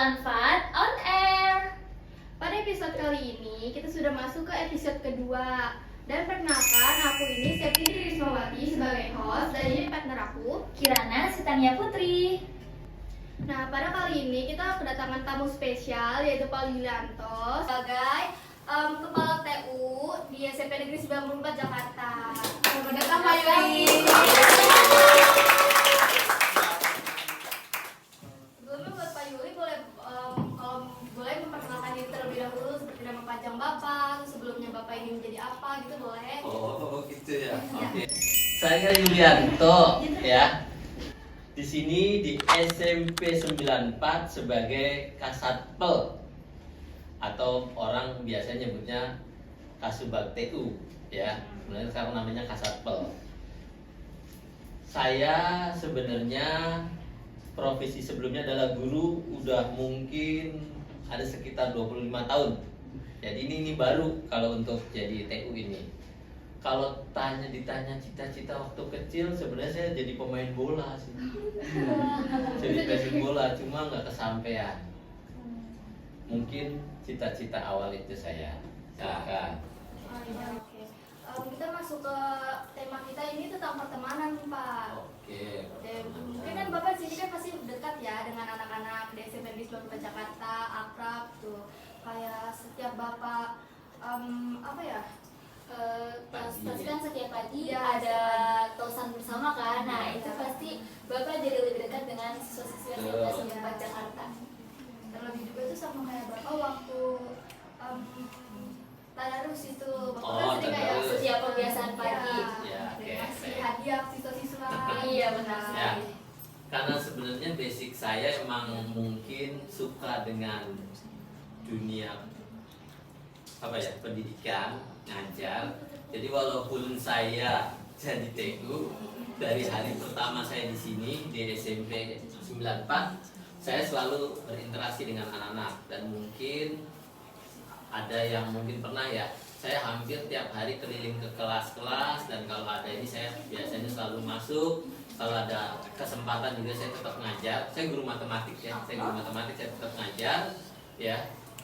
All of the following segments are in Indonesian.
Bermanfaat on air. Pada episode kali ini, kita sudah masuk ke episode kedua. Dan perkenalkan, aku ini Septi Rismawati sebagai host, dan ini partner aku. Kirana Sitania Putri. Nah, pada kali ini kita kedatangan tamu spesial, yaitu Pak Yulianto sebagai Kepala TU di SMP Negeri 94 Jakarta. Selamat datang Pak Yuli. Sebelumnya buat Pak Yuli kalau boleh memperkenalkan diri terlebih dahulu seperti nama panjang Bapak, sebelumnya Bapak ini menjadi apa gitu boleh? Oh gitu ya. Oke. Saya Yulianto ya. Di sini di SMP 94 sebagai Kasatpel atau orang biasa nyebutnya Kasubag TU ya. Sebenarnya sekarang namanya Kasatpel. Saya sebenarnya profesi sebelumnya adalah guru, udah mungkin ada sekitar 25 tahun. Jadi ini baru kalau untuk jadi TU ini. Kalau ditanya cita-cita waktu kecil, sebenarnya saya jadi pemain bola sih. Jadi pemain bola, cuma nggak kesampaian. Mungkin cita-cita awal itu saya. Silakan. Oh iya, oke. Kita masuk ke tema kita ini tentang pertemanan, Pak. Oke. Dan mungkin kan Bapak sini kan pasti dekat ya dengan anak-anak di SMP di Jakarta, akrab tuh. Kayak setiap Bapak apa ya? Pasti kan setiap pagi Ya, ada tosan bersama kan. Nah, itu pasti Bapak jadi lebih dekat dengan siswa-siswa SMP 94 Jakarta. Terlebih juga tuh sama kayak Bapak waktu tadarus itu. Bapak kan Oh, sering kayak tadarus. Setiap pembiasaan pagi. Ya, oke, kasih oke. hadiah siswa-siswa. Iya, benar Ya. sekali. Karena sebenarnya basic saya emang mungkin suka dengan dunia pendidikan, ngajar. Jadi walaupun saya jadi TU dari hari pertama saya di sini di SMP 94, saya selalu berinteraksi dengan anak-anak dan mungkin ada yang mungkin pernah ya, saya hampir tiap hari keliling ke kelas-kelas dan kalau ada ini saya biasanya selalu masuk. Kalau ada kesempatan juga saya tetap ngajar. Saya guru matematik ya, saya tetap ngajar ya.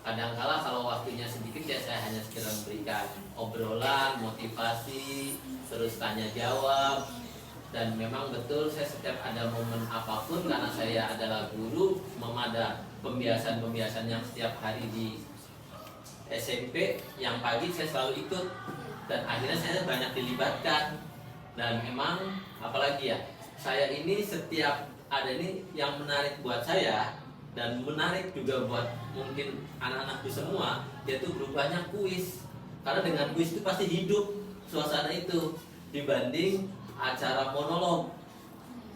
Kadangkala kalau waktunya sedikit ya saya hanya sekedar memberikan obrolan, motivasi, terus tanya jawab. Dan memang betul saya setiap ada momen apapun karena saya adalah guru, ada pembiasan-pembiasan yang setiap hari di SMP yang pagi saya selalu ikut dan akhirnya saya banyak dilibatkan. Dan memang apalagi ya, saya ini setiap ada ini yang menarik buat saya dan menarik juga buat mungkin anak-anakku semua, yaitu berubahnya kuis. Karena dengan kuis itu pasti hidup suasana itu dibanding acara monolog.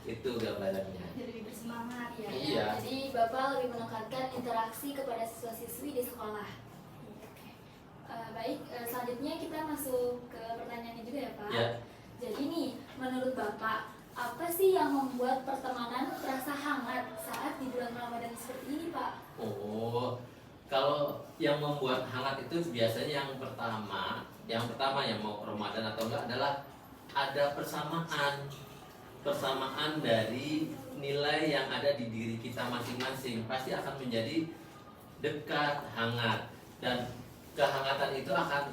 Itu gambarannya. Jadi lebih bersemangat ya. Iya. Jadi Bapak lebih menekankan interaksi kepada siswa-siswi di sekolah. Baik, selanjutnya kita masuk ke pertanyaannya juga ya Pak. Ya. Jadi nih, menurut Bapak, apa sih yang membuat pertemanan terasa hangat saat di bulan Ramadan seperti ini Pak? Oh, kalau yang membuat hangat itu biasanya yang pertama yang mau Ramadan atau enggak adalah ada persamaan dari nilai yang ada di diri kita masing-masing pasti akan menjadi dekat, hangat, dan kehangatan itu akan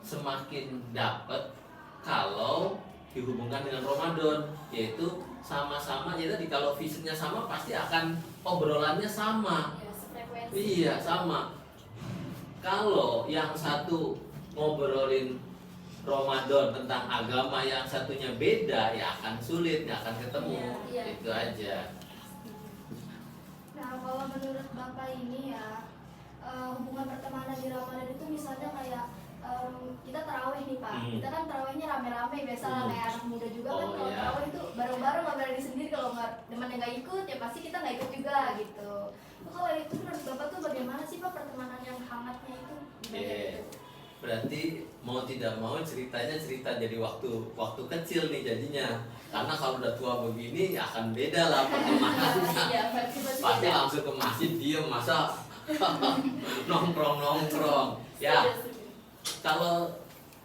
semakin dapat kalau dihubungkan dengan Ramadan, yaitu sama-sama ya tadi kalau visinya sama pasti akan obrolannya sama. Ya, sefrekuensi. Iya, sama. Kalau yang satu ngobrolin Ramadan tentang agama, yang satunya beda, ya akan sulit, nggak akan ketemu. Iya. Itu aja. Nah, kalau menurut Bapak ini ya, hubungan pertemanan di Ramadan itu misalnya kayak kita tarawih nih Pak. Kita kan tarawihnya rame-rame biasa lah kayak anak muda juga kan Oh, kalau iya. tarawih itu bareng-bareng nggak berani sendiri, kalau nggak temannya nggak ikut ya pasti kita nggak ikut juga gitu. Nah, kalau itu menurut Bapak tuh bagaimana sih Pak pertemanan yang hangatnya itu? Gimana Oke. gitu? Berarti mau tidak mau ceritanya cerita jadi waktu kecil nih jadinya. Karena kalau udah tua begini ya akan beda lah pertemanannya. Iya, pasti Pasti langsung ke masjid diem, masa nongkrong. Ya, kalau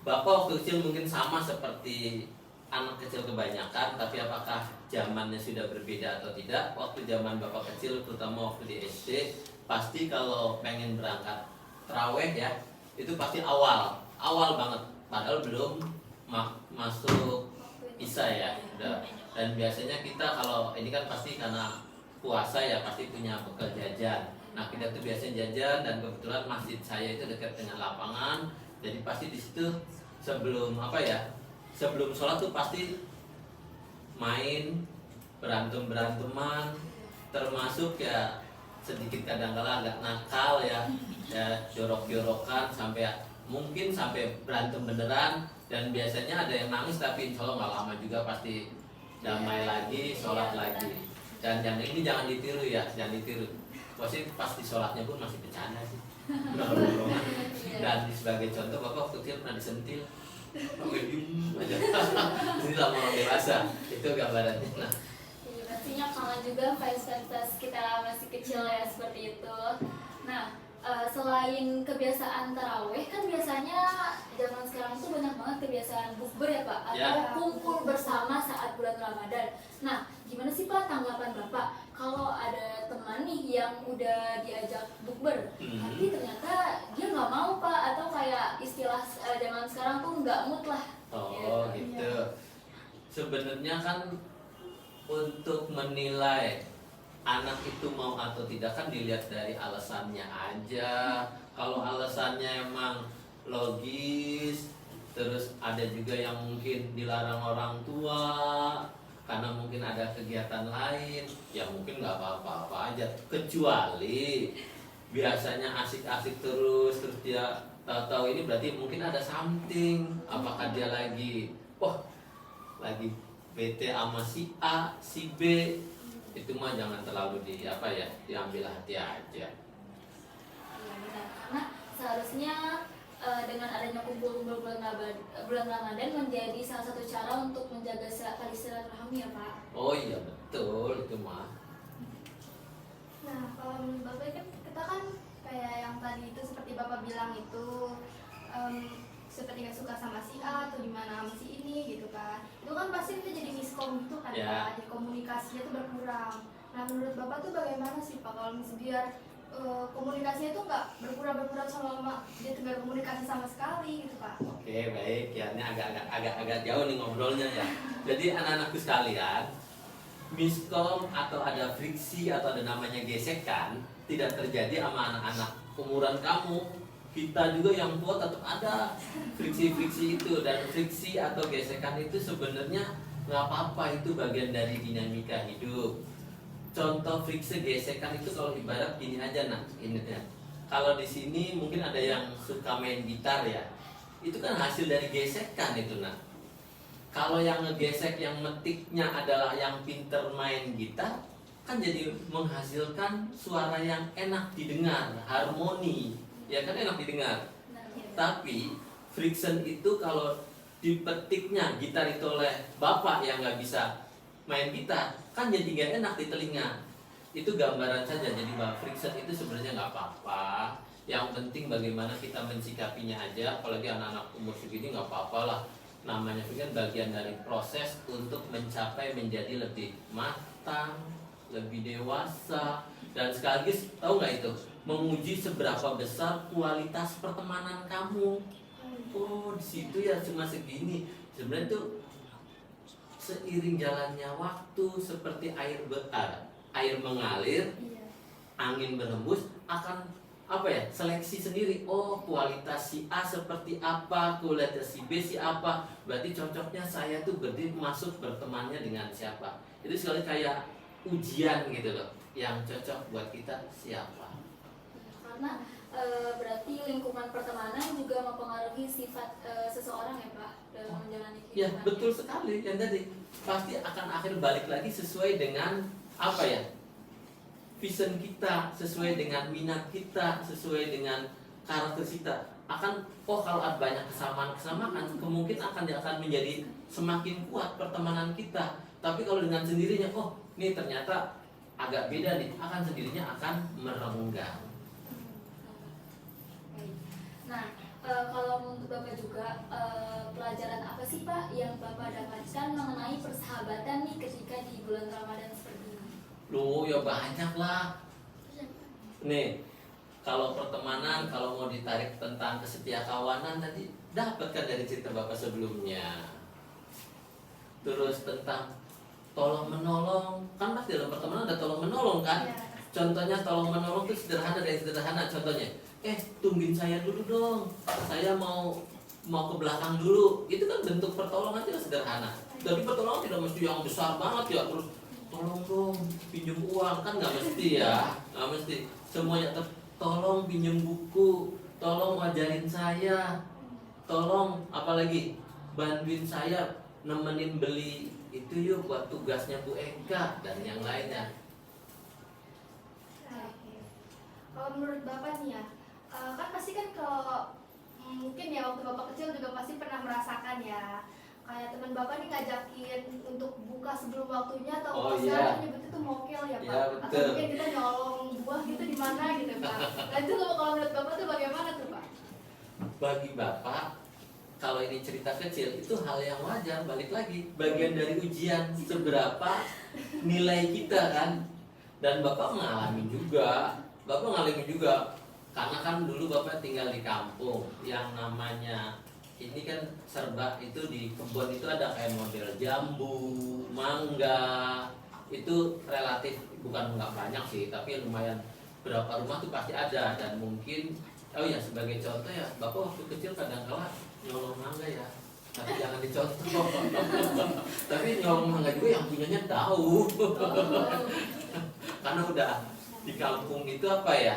Bapak waktu kecil mungkin sama seperti anak kecil kebanyakan, tapi apakah zamannya sudah berbeda atau tidak? Waktu zaman Bapak kecil, terutama waktu di SD, pasti kalau pengen berangkat terawih ya, itu pasti awal banget, padahal belum masuk isya ya. Dan biasanya kita kalau ini kan pasti karena puasa ya, pasti punya bekal jajan. Nah kita tuh biasanya jajan, dan kebetulan masjid saya itu dekat dengan lapangan, jadi pasti di situ sebelum sebelum sholat tuh pasti main beranteman, termasuk ya sedikit kadang-kala agak nakal ya jorok-jorokan mungkin sampai berantem beneran, dan biasanya ada yang nangis, tapi insya Allah nggak lama juga pasti damai lagi, sholat lagi. Dan yang ini jangan ditiru ya, jangan ditiru. Pasti pas di sholatnya pun masih bercanda sih. Dan sebagai contoh, Bapak waktu kecil pernah disentil, aja. Ini lama orang dewasa, itu gambarannya. Nah, Iya, pastinya kangen juga fans kita masih kecil ya seperti itu. Nah, selain kebiasaan taraweh, kan biasanya zaman sekarang tuh banyak banget kebiasaan bukber ya Pak, atau Ya. kumpul bersama saat bulan Ramadan. Nah, gimana sih Pak tanggapan Bapak kalau ada teman nih yang udah diajak bukber, tapi ternyata dia nggak mau Pak, atau kayak istilah zaman sekarang tuh nggak mood lah. oh gitu. Sebenarnya kan untuk menilai anak itu mau atau tidak kan dilihat dari alasannya aja. Kalau alasannya emang logis, terus ada juga yang mungkin dilarang orang tua karena mungkin ada kegiatan lain, ya mungkin nggak apa-apa aja. Kecuali biasanya asik-asik terus dia tahu-tahu ini berarti mungkin ada something. Apakah dia lagi lagi bete sama si A, si B, itu mah jangan terlalu diambil hati aja. Iya benar, karena seharusnya dengan adanya kumpul-kumpul bulan Ramadan menjadi salah satu cara untuk menjaga tali silaturahmi ya Pak. Oh iya betul itu mah. Nah, kalau menurut Bapak kan kita kan kayak yang tadi itu seperti Bapak bilang itu seperti nggak suka sama si A atau gimana sama si ini gitu kan. Itu kan pasti kita jadi miskom gitu kan Ya. Pak, jadi komunikasinya tuh berkurang. Nah, menurut Bapak tuh bagaimana sih Pak kalau misalnya biar komunikasinya tuh nggak berkurang selama dia tuh nggak komunikasi sama sekali gitu Pak? Oke baik ya, ini agak jauh nih ngobrolnya ya. Jadi anak-anakku sekalian, miskom atau ada friksi atau ada namanya gesekan tidak terjadi sama anak-anak umuran kamu. Kita juga yang tua tetap ada friksi-friksi itu, dan friksi atau gesekan itu sebenarnya nggak apa-apa, itu bagian dari dinamika hidup. Contoh friksi gesekan itu kalau ibarat gini aja, nah ini ya. Kalau di sini mungkin ada yang suka main gitar ya, itu kan hasil dari gesekan itu nah. Kalau yang ngegesek, yang metiknya adalah yang pinter main gitar, kan jadi menghasilkan suara yang enak didengar, harmoni, ya kan enak didengar. Tapi friction itu kalau dipetiknya gitar itu oleh bapak yang nggak bisa main gitar, kan jadi nggak enak di telinga. Itu gambaran saja. Jadi bahwa friction itu sebenarnya nggak apa-apa. Yang penting bagaimana kita mensikapinya aja. Apalagi anak-anak umur segini nggak apa-apa lah. Namanya friction bagian dari proses untuk mencapai menjadi lebih matang, lebih dewasa, dan sekaligus tahu nggak itu menguji seberapa besar kualitas pertemanan kamu. Oh di situ ya cuma segini. Sebenarnya tuh seiring jalannya waktu seperti air mengalir, angin berhembus akan seleksi sendiri. Oh kualitas si A seperti apa, kualitas si B si apa, berarti cocoknya saya tuh masuk bertemannya dengan siapa. Itu sekali kayak ujian gitu loh, yang cocok buat kita siapa. Karena berarti lingkungan pertemanan juga mempengaruhi sifat seseorang ya Pak dalam menjalani kehidupan. Ya betul sekali yang tadi, pasti akan akhir balik lagi sesuai dengan vision kita, sesuai dengan minat kita, sesuai dengan karakter kita. Kalau ada banyak kesamaan kemungkinan akan menjadi semakin kuat pertemanan kita. Tapi kalau dengan sendirinya, ini ternyata agak beda nih, akan sendirinya akan merenggang. Nah, kalau menurut Bapak juga, pelajaran apa sih Pak yang Bapak dapatkan mengenai persahabatan nih ketika di bulan Ramadan seperti ini? Loh ya banyak lah. Nih, kalau pertemanan, kalau mau ditarik tentang kesetiakawanan tadi dapat kan dari cerita Bapak sebelumnya. Terus tentang tolong menolong, kan pasti dalam pertemanan ada tolong menolong kan? Iya. Contohnya tolong menolong itu sederhana dari sederhana. Contohnya, tungguin saya dulu dong, saya mau ke belakang dulu. Itu kan bentuk pertolongan itu sederhana. Tapi pertolongan tidak mesti yang besar banget ya, terus tolong dong pinjam uang, kan nggak mesti ya, nggak mesti semuanya. Tolong pinjam buku, tolong ajarin saya, tolong apalagi bantuin saya nemenin beli itu yuk buat tugasnya Bu Eka dan yang lainnya. Oke. Kalau menurut Bapak nih ya, kan pasti kan kalau mungkin ya waktu Bapak kecil juga pasti pernah merasakan ya, kayak teman Bapak nih ngajakin untuk buka sebelum waktunya atau Oh, kalau iya. sekarang nyebut itu mokel ya Pak, Iya, atau betul. mungkin kita nyolong buah gitu di mana gitu Pak. Nah itu kalau menurut Bapak tuh bagaimana tuh Pak? Bagi Bapak, kalau ini cerita kecil itu hal yang wajar, balik lagi bagian dari ujian seberapa nilai kita kan. Dan Bapak mengalami juga, karena kan dulu Bapak tinggal di kampung yang namanya ini kan serba itu di kebun itu ada kayak model jambu, mangga, itu relatif bukan nggak banyak sih, tapi lumayan berapa rumah tuh pasti ada. Dan mungkin oh ya sebagai contoh ya, Bapak waktu kecil kadang-kala nyolong mangga ya, tapi jangan dicontoh. Tapi nyolong mangga juga yang punyanya tahu. Karena udah di kampung itu apa ya,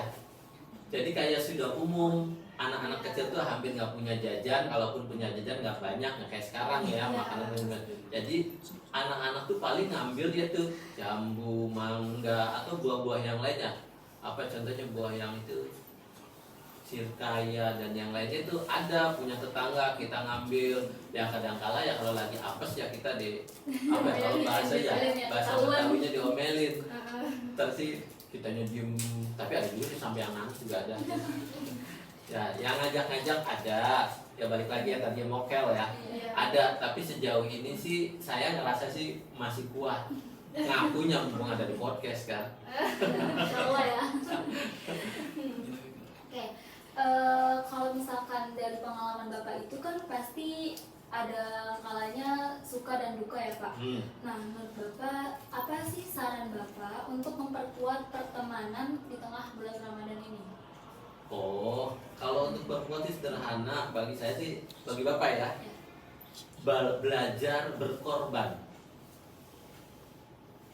jadi kayak sudah umum anak-anak kecil tuh hampir nggak punya jajan, kalaupun punya jajan nggak banyak, nggak kayak sekarang ya makanan. Jadi anak-anak tuh paling ngambil dia tuh jambu, mangga atau buah-buah yang lainnya. Apa contohnya buah yang itu sirkaya dan yang lainnya itu ada punya tetangga kita ngambil. Ya kadang-kala ya kalau lagi apes ya kita apa ya, kalau bahasa Betawinya diomelin. Terus sih kitanya diem, tapi ada juga sih sampai yang nangis juga ada. Ya yang ngajak-ngajak ada, ya balik lagi ya tadi mokel ya, ada. Tapi sejauh ini sih saya ngerasa sih masih kuat ngakunya, mumpung ada di podcast kan. Insyaallah ya. Oke, kalau misalkan dari pengalaman Bapak itu kan pasti ada kalanya suka dan duka ya Pak. Nah, menurut Bapak apa sih saran Bapak untuk memperkuat pertemanan di tengah bulan Ramadan ini? Oh, kalau untuk berbuat sih sederhana bagi saya sih, bagi Bapak ya, belajar berkorban.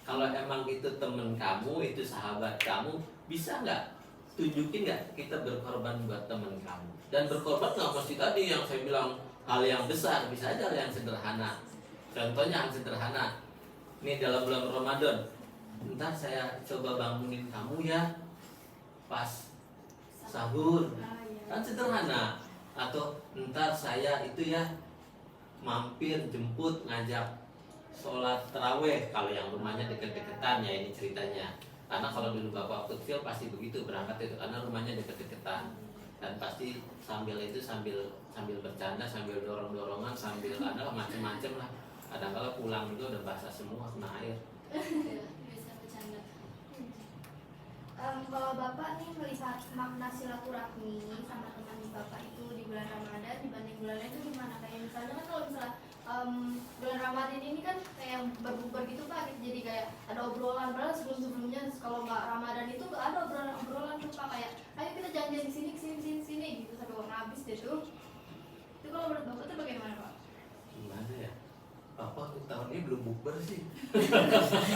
Kalau emang itu temen kamu, itu sahabat kamu, bisa nggak tunjukin nggak kita berkorban buat temen kamu? Dan berkorban nggak mesti tadi yang saya bilang hal yang besar, bisa aja hal yang sederhana. Contohnya yang sederhana, ini dalam bulan Ramadan, ntar saya coba bangunin kamu ya pas sahur, kan sederhana. Atau ntar saya itu ya mampir jemput ngajak sholat taraweh kalau yang rumahnya deket-deketan ya, ini ceritanya. Karena kalau dulu Bapak kecil pasti begitu berangkat itu, karena rumahnya deket-deketan. Dan pasti sambil bercanda, sambil dorong-dorongan, sambil ada macem-macem lah. Kadang-kala pulang juga udah basah semua kena air. Bisa bercanda. Kalau Bapak nih melihat makna silaturahmi sama teman Bapak itu di bulan Ramadan dibanding bulan lain itu gimana? Kayak misalnya kan kalau misalnya bulan Ramadan ini kan kayak berbukber gitu Pak, jadi kayak ada obrolan, padahal sebelumnya kalau nggak Ramadan itu nggak ada obrolan tuh Pak, kayak ayo kita janjian di sini gitu sampai uang habis deh tuh. Itu kalau menurut Bapak itu bagaimana Pak? Gimana ya? Bapak untuk tahun ini belum bukber sih.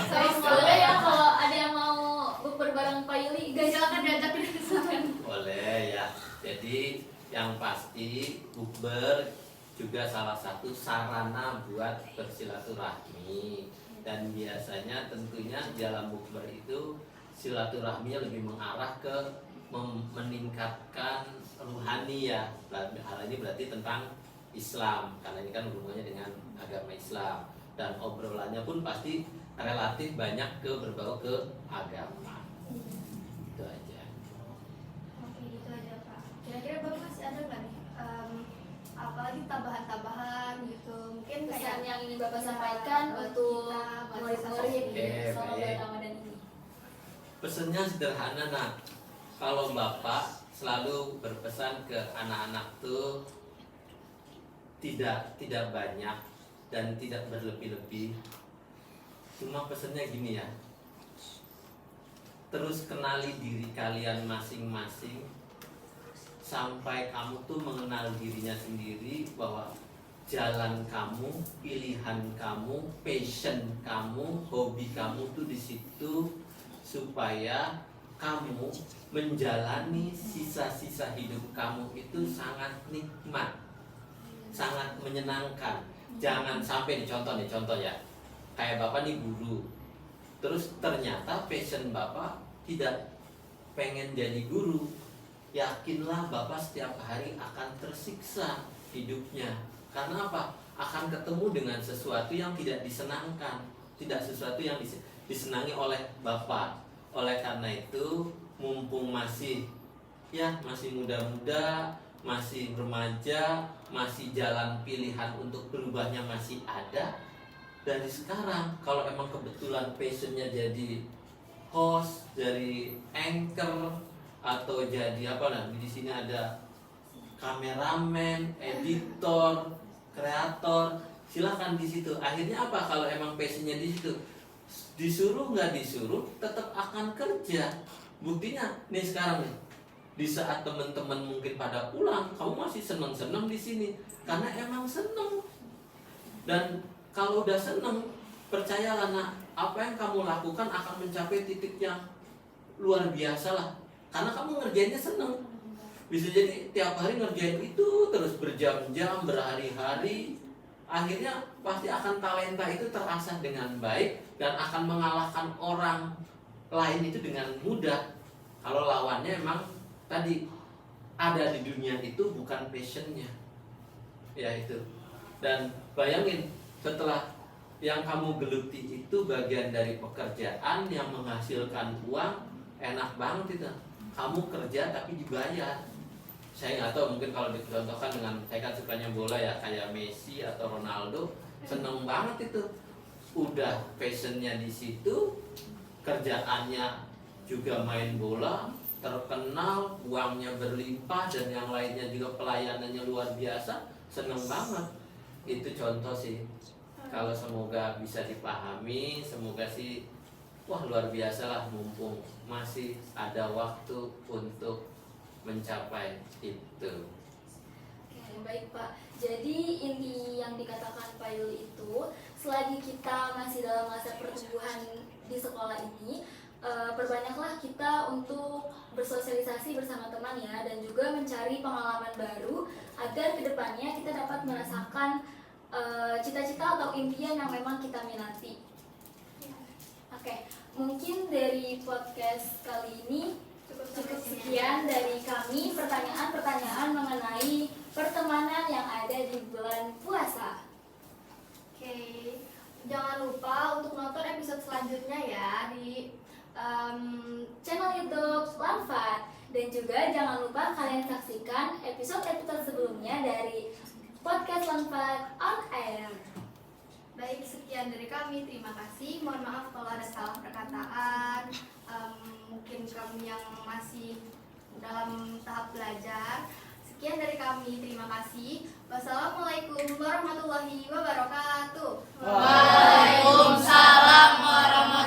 Saya boleh ya kalau ada yang mau bukber bareng Pak Yuli, guys Silakan diajakin silakan. Boleh ya. Jadi yang pasti bukber juga salah satu sarana buat bersilaturahmi. Dan biasanya tentunya dalam bukber itu silaturahminya lebih mengarah ke meningkatkan rohani ya. Hal ini berarti tentang Islam, karena ini kan hubungannya dengan agama Islam. Dan obrolannya pun pasti relatif banyak berbau ke agama. Itu aja. Oke gitu aja Pak. Kira-kira Bapak masih ada nggak nih apalagi tambahan-tambahan gitu, mungkin pesan kayak yang ingin Bapak sampaikan buat untuk kita, buat murid-murid Oke, selama baik. bulan Ramadan ini? Pesennya sederhana nak, kalau bapak selalu berpesan ke anak-anak tuh tidak banyak dan tidak berlebih-lebih. Cuma pesannya gini ya, terus kenali diri kalian masing-masing sampai kamu tuh mengenal dirinya sendiri, bahwa jalan kamu, pilihan kamu, passion kamu, hobi kamu tuh di situ, supaya kamu menjalani sisa-sisa hidup kamu itu sangat nikmat, sangat menyenangkan. Jangan sampai contoh ya, kayak bapak nih guru, terus ternyata passion bapak tidak pengen jadi guru. Yakinlah bapak setiap hari akan tersiksa hidupnya. Karena apa? Akan ketemu dengan sesuatu yang tidak disenangkan, tidak sesuatu yang disenangi oleh bapak. Oleh karena itu, mumpung masih muda-muda, masih remaja, masih jalan pilihan untuk berubahnya masih ada, dari sekarang kalau emang kebetulan passionnya jadi host, jadi anchor, atau jadi di sini ada kameramen, editor, kreator, silahkan di situ. Akhirnya apa? Kalau emang passionnya di situ, disuruh nggak disuruh tetap akan kerja. Buktinya nih sekarang nih, di saat teman-teman mungkin pada pulang, kamu masih seneng-seneng di sini karena emang seneng. Dan kalau udah seneng, percayalah nak, apa yang kamu lakukan akan mencapai titik yang luar biasa lah. Karena kamu ngerjainnya seneng. Bisa jadi tiap hari ngerjain itu terus berjam-jam, berhari-hari. Akhirnya pasti akan talenta itu terasah dengan baik dan akan mengalahkan orang lain itu dengan mudah. Kalau lawannya emang tadi ada di dunia itu bukan passionnya, ya itu. Dan bayangin, setelah yang kamu geluti itu bagian dari pekerjaan yang menghasilkan uang, enak banget itu. Kamu kerja tapi dibayar. Saya nggak tahu, mungkin kalau dicontohkan dengan, saya kan sukanya bola ya, kayak Messi atau Ronaldo, seneng banget itu. Udah passionnya di situ, kerjaannya juga main bola, terkenal, uangnya berlimpah, dan yang lainnya juga pelayanannya luar biasa, seneng banget. Itu contoh sih. Kalau semoga bisa dipahami, semoga sih, wah luar biasa lah, mumpung masih ada waktu untuk mencapai itu. Oke, baik Pak. Jadi inti yang dikatakan Pak Yuli itu, selagi kita masih dalam masa pertumbuhan di sekolah ini, perbanyaklah kita untuk bersosialisasi bersama teman ya, dan juga mencari pengalaman baru agar kedepannya kita dapat merasakan cita-cita atau impian yang memang kita minati. Oke, mungkin dari podcast kali ini cukup sekian dari kami, pertanyaan-pertanyaan mengenai pertemanan yang ada di bulan puasa. Oke, jangan lupa untuk nonton episode selanjutnya ya di Channel YouTube Lanfat, dan juga jangan lupa kalian saksikan episode-episode sebelumnya dari podcast Lanfat on Air. Baik, sekian dari kami. Terima kasih. Mohon maaf kalau ada salah perkataan. Mungkin kami yang masih dalam tahap belajar. Sekian dari kami. Terima kasih. Wassalamualaikum warahmatullahi wabarakatuh. Waalaikumsalam warahmatullahi wabarakatuh.